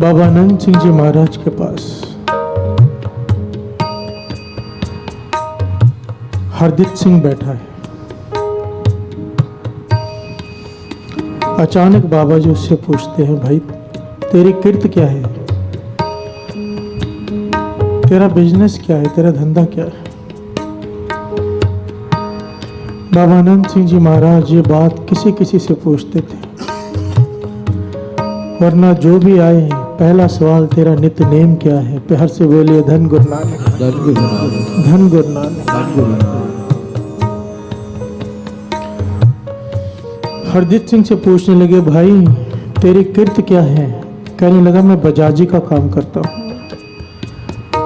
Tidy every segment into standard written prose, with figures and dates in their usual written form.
बाबा आनंद सिंह जी महाराज के पास हरदीप सिंह बैठा है। अचानक बाबा जी उससे पूछते हैं, भाई तेरी किर्त क्या है, तेरा बिजनेस क्या है, तेरा धंधा क्या है। बाबा आनंद सिंह जी महाराज ये बात किसी किसी से पूछते थे, वरना जो भी आए पहला सवाल तेरा नित्य नेम क्या है। प्यार से बोलिए धन गुरु नानक, धन गुरु नानक। हरदीप सिंह से पूछने लगे, भाई तेरी किर्त क्या है। कहने लगा, मैं बजाजी का काम करता हूँ,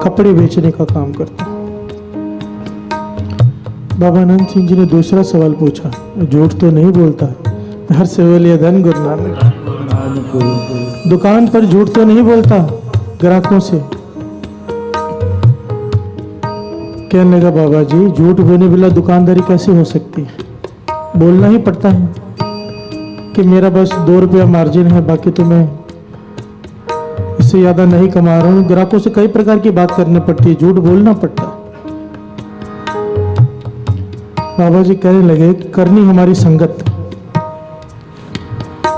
कपड़े बेचने का काम करता हूँ। बाबा आनंद सिंह जी ने दूसरा सवाल पूछा, झूठ तो नहीं बोलता। प्यार से बोलिए धन गुरु नानक। दुकान पर झूठ तो नहीं बोलता ग्राहकों से। कहने लगा, बाबा जी झूठ बोलने बिना दुकानदारी कैसे हो सकती है। बोलना ही पड़ता है कि मेरा बस 2 रुपया मार्जिन है, बाकी तो मैं इससे ज्यादा नहीं कमा रहा हूं। ग्राहकों से कई प्रकार की बात करनी पड़ती है, झूठ बोलना पड़ता है। बाबा जी कहने लगे, करनी हमारी संगत।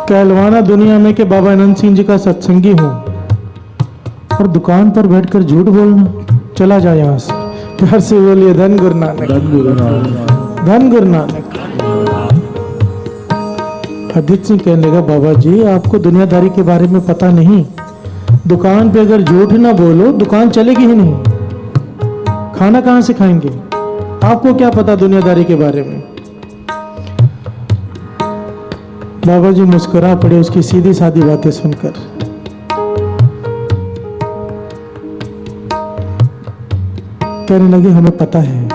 कहलवाना दुनिया में कि बाबा आनंद सिंह जी का सत्संगी हूं, और दुकान पर बैठकर झूठ बोलना। चला जाए यहां से। प्यार से बोलिए धन गुरु नानक, धन गुरु नानक। हरदीप सिंह कहने लगा, बाबा जी आपको दुनियादारी के बारे में पता नहीं। दुकान पे अगर झूठ ना बोलो दुकान चलेगी ही नहीं, खाना कहां से खाएंगे। आपको क्या पता दुनियादारी के बारे में। बाबा जी मुस्कुरा पड़े उसकी सीधी सादी बातें सुनकर। कहने लगे, हमें पता है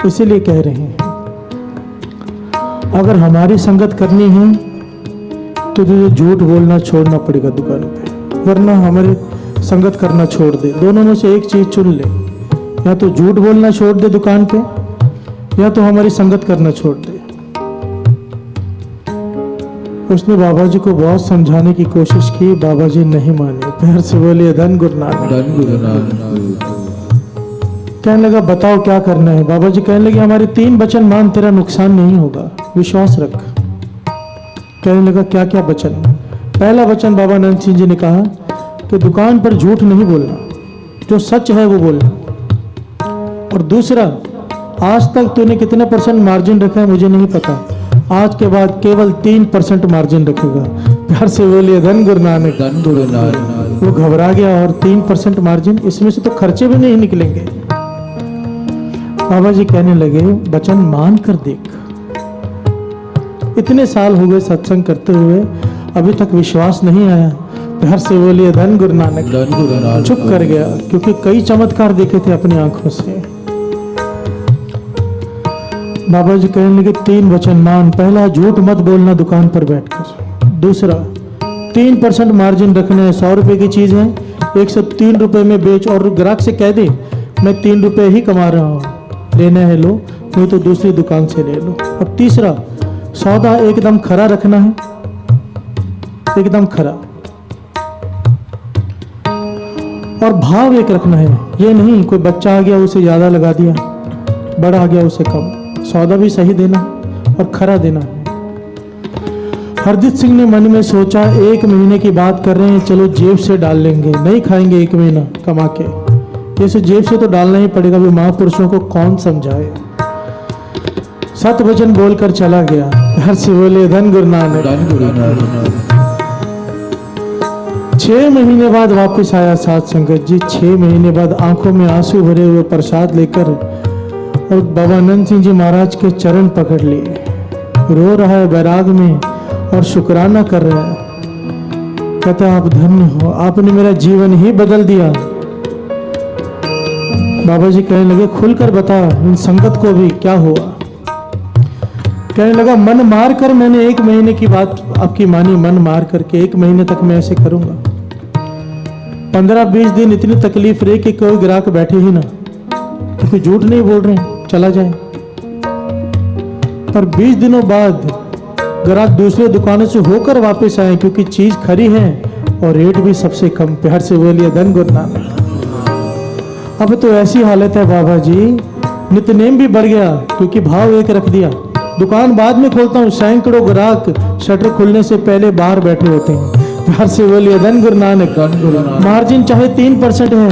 इसीलिए कह रहे हैं, अगर हमारी संगत करनी है तो तुझे झूठ बोलना छोड़ना पड़ेगा दुकान पे, वरना हमारी संगत करना छोड़ दे। दोनों में से एक चीज चुन ले, या तो झूठ बोलना छोड़ दे दुकान पे, या तो हमारी संगत करना छोड़ दे। उसने बाबा जी को बहुत समझाने की कोशिश की, बाबा जी नहीं माने। प्यार से बोलिए धन गुरु नानक, धन गुरु नानक। कहने लगा, बताओ क्या करना है। बाबा जी कहने लगे, हमारे 3 वचन मान, तेरा नुकसान नहीं होगा, विश्वास रख। कहने लगा, क्या क्या वचन। पहला वचन बाबा आनंद सिंह जी ने कहा कि दुकान पर झूठ नहीं बोलना, जो सच है वो बोलना। और दूसरा, आज तक तूने कितने % मार्जिन रखा है मुझे नहीं पता, आज के बाद केवल 3% मार्जिन रखेगा। प्यार से बोलिए धन गुरु नानक, धन गुरु नानक। वो घबरा गया, और 3% मार्जिन, इसमें से तो खर्चे भी नहीं निकलेंगे। बाबा जी कहने लगे, वचन मान कर देख। इतने साल हो गए सत्संग करते हुए, अभी तक विश्वास नहीं आया। प्यार से बोलिए धन गुरु नानक, धन गुरु नानक। चुप कर गया, क्योंकि कई चमत्कार देखे थे अपनी आंखों से। बाबा जी कहने लगे, 3 वचन मान। पहला, झूठ मत बोलना दुकान पर बैठकर। दूसरा, 3% मार्जिन रखना है। 100 रुपए की चीज है, 103 रुपए में बेच, और ग्राहक से कह दे मैं 3 रुपए ही कमा रहा हूं, लेना है लो, नहीं तो दूसरी दुकान से ले लो। और तीसरा, सौदा एकदम खरा रखना है, एकदम खरा। और भाव एक रखना है, ये नहीं कोई बच्चा आ गया उसे ज्यादा लगा दिया, बड़ा आ गया उसे कम। सौदा भी सही देना और खरा देना है। हरदीप सिंह ने मन में सोचा, 1 महीने की बात कर रहे हैं, चलो जेब से डाल लेंगे, नहीं खाएंगे 1 महीना कमा के, जैसे जेब से तो डालना ही पड़ेगा। भी महापुरुषों को कौन समझाए। 7 वचन बोलकर चला गया। हर से बोले धन गुरु नानक, धन गुरु नानक। 6 महीने बाद वापस आया साथ संगत जी। 6 महीने बाद आंखों में आंसू भरे हुए प्रसाद लेकर, और बाबा आनंद सिंह जी महाराज के चरण पकड़ लिए। रो रहा है बैराग में और शुक्राना कर रहा है। कहता, आप धन्य हो, आपने मेरा जीवन ही बदल दिया। बाबा जी कहने लगे, खुलकर बता इन संगत को भी क्या हुआ। कहने लगा, मन मार कर मैंने 1 महीने की बात आपकी मानी, मन मार करके 1 महीने तक मैं ऐसे करूंगा। 15-20 दिन इतनी तकलीफ रही कि कोई ग्राहक बैठे ही ना, क्योंकि झूठ नहीं बोल रहे, चला जाए। पर 20 दिनों बाद ग्राहक दूसरे दुकानों से होकर वापस आए, क्योंकि चीज खरी है, और रेट भी सबसे कम। प्यार से बोलिए धन गुरु नानक। अब तो ऐसी हालत है बाबा जी, नितनेम भी बढ़ गया क्योंकि भाव एक रख दिया। दुकान बाद में खोलता हूँ, सैकड़ों ग्राहक शटर खुलने से पहले बाहर बैठे होते हैं। प्यार से बोलिए धन गुरु नानक। मार्जिन चाहे 3% है,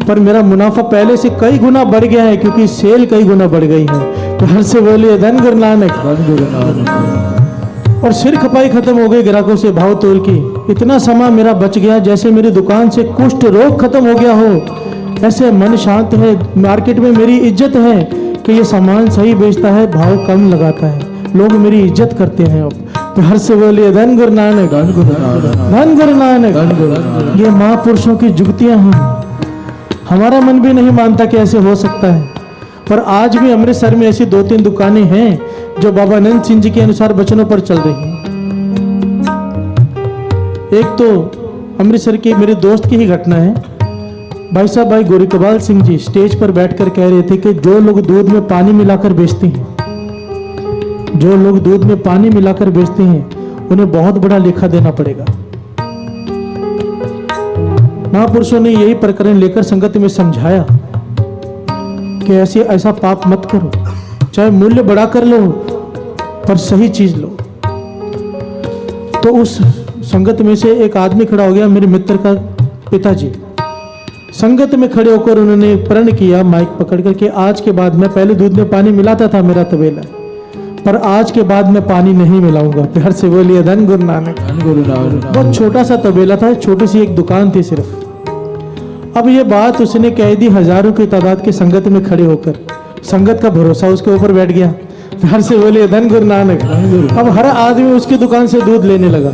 पर मेरा मुनाफा पहले से कई गुना बढ़ गया है क्योंकि सेल कई गुना बढ़ गई है। प्यार से बोलिए धन गुरु नानक। और सिर खपाई खत्म हो गई ग्राहकों से भाव तोल की। इतना समय मेरा बच गया जैसे मेरी दुकान से कुष्ठ रोग खत्म हो गया हो। ऐसे मन शांत है, मार्केट में मेरी इज्जत है कि ये सामान सही बेचता है, भाव कम लगाता है, लोग मेरी इज्जत करते हैं। अब प्यार से बोलिए धन गुरु नानक। धन गुरु नानक। ये महापुरुषों की जुगतियां हैं। हमारा मन भी नहीं मानता कि ऐसे हो सकता है, पर आज भी अमृतसर में ऐसी 2-3 दुकानें हैं जो बाबा नंद सिंह जी के अनुसार वचनों पर चल रही हैं। एक तो अमृतसर की मेरे दोस्त की ही घटना है। भाई साहब, भाई गोरीकबाल सिंह जी स्टेज पर बैठकर कह रहे थे कि जो लोग दूध में पानी मिलाकर बेचते हैं, जो लोग दूध में पानी मिलाकर बेचते हैं, उन्हें बहुत बड़ा लेखा देना पड़ेगा। महापुरुषों ने यही प्रकरण लेकर संगत में समझाया कि ऐसा पाप मत करो, चाहे मूल्य बढ़ा कर लो पर सही चीज लो। तो उस संगत में से एक आदमी खड़ा हो गया, मेरे मित्र का पिताजी। संगत में खड़े होकर उन्होंने प्रण किया माइक पकड़ कर के आज के बाद, मैं पहले दूध में पानी मिलाता था मेरा तबेला, पर आज के बाद मैं पानी नहीं मिलाऊंगा। प्यार से बोलिए धन गुरु नानक। बहुत छोटा सा तबेला था, छोटी सी एक दुकान थी सिर्फ। अब ये बात उसने कह दी हजारों की तादाद के संगत में खड़े होकर। संगत का भरोसा उसके ऊपर बैठ गया। प्यार से बोलिए धन गुरु नानक। अब हर आदमी उसकी दुकान से दूध लेने लगा।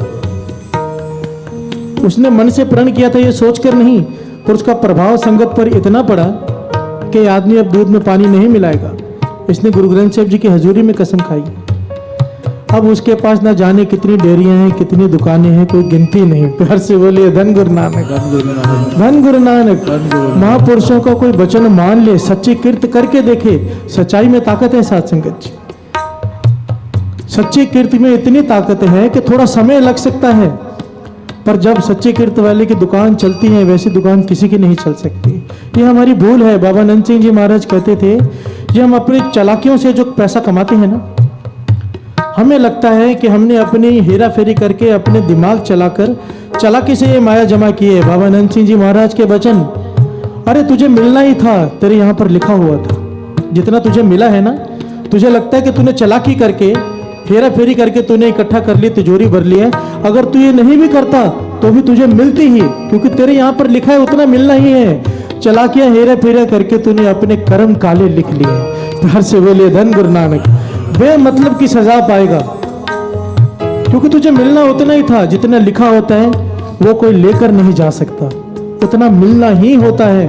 उसने मन से प्रण किया था ये सोचकर नहीं, पर उसका प्रभाव संगत पर इतना पड़ा कि आदमी अब दूध में पानी नहीं मिलाएगा। इसने गुरु ग्रंथ साहिब जी की हजूरी में कसम खाई। अब उसके पास ना जाने कितनी डेयरियां हैं, कितनी दुकानें हैं, कोई गिनती नहीं। प्यार से बोलिए धन गुरु नानक। धन गुरु नानक। महापुरुषों का कोई वचन मान ले, सच्ची कीर्त करके देखे। सच्चाई में ताकत है साथ संगत जी। सच्ची कीर्ति में इतनी ताकत है कि थोड़ा समय लग सकता है, पर जब सच्चे कीर्त वाले की दुकान चलती है वैसी दुकान किसी की नहीं चल सकती। ये हमारी भूल है। बाबा नंद सिंह जी महाराज कहते थे, ये हम अपनी चालाकियों से जो पैसा कमाते हैं ना, हमें लगता है कि हमने अपनी हेरा फेरी करके अपने दिमाग चलाकर चालाकी से ये माया जमा की है। बाबा नंद सिंह जी महाराज के वचन, अरे तुझे मिलना ही था, तेरे यहाँ पर लिखा हुआ था। जितना तुझे मिला है ना, तुझे लगता है कि तूने चालाकी करके हेरा फेरी करके तूने इकट्ठा कर ली, तिजोरी भर ली है। अगर तू ये नहीं भी करता तो भी तुझे मिलती ही, क्योंकि तेरे यहाँ पर लिखा है उतना मिलना ही है। चालाकियां हेरा फेरा करके तूने अपने कर्म काले लिख लिए। प्यार से बोलिए धन गुरु नानक। बेमतलब की सजा पाएगा, क्योंकि तुझे मिलना उतना ही था। जितना लिखा होता है वो कोई लेकर नहीं जा सकता, उतना मिलना ही होता है।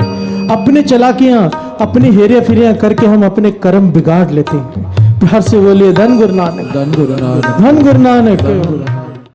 अपने चालाकियां, अपनी हेरे फेरियां करके हम अपने कर्म बिगाड़ लेते हैं। प्यार से बोलिए धन गुरु नानक। धन गुरु नानक। धन गुरु नानक।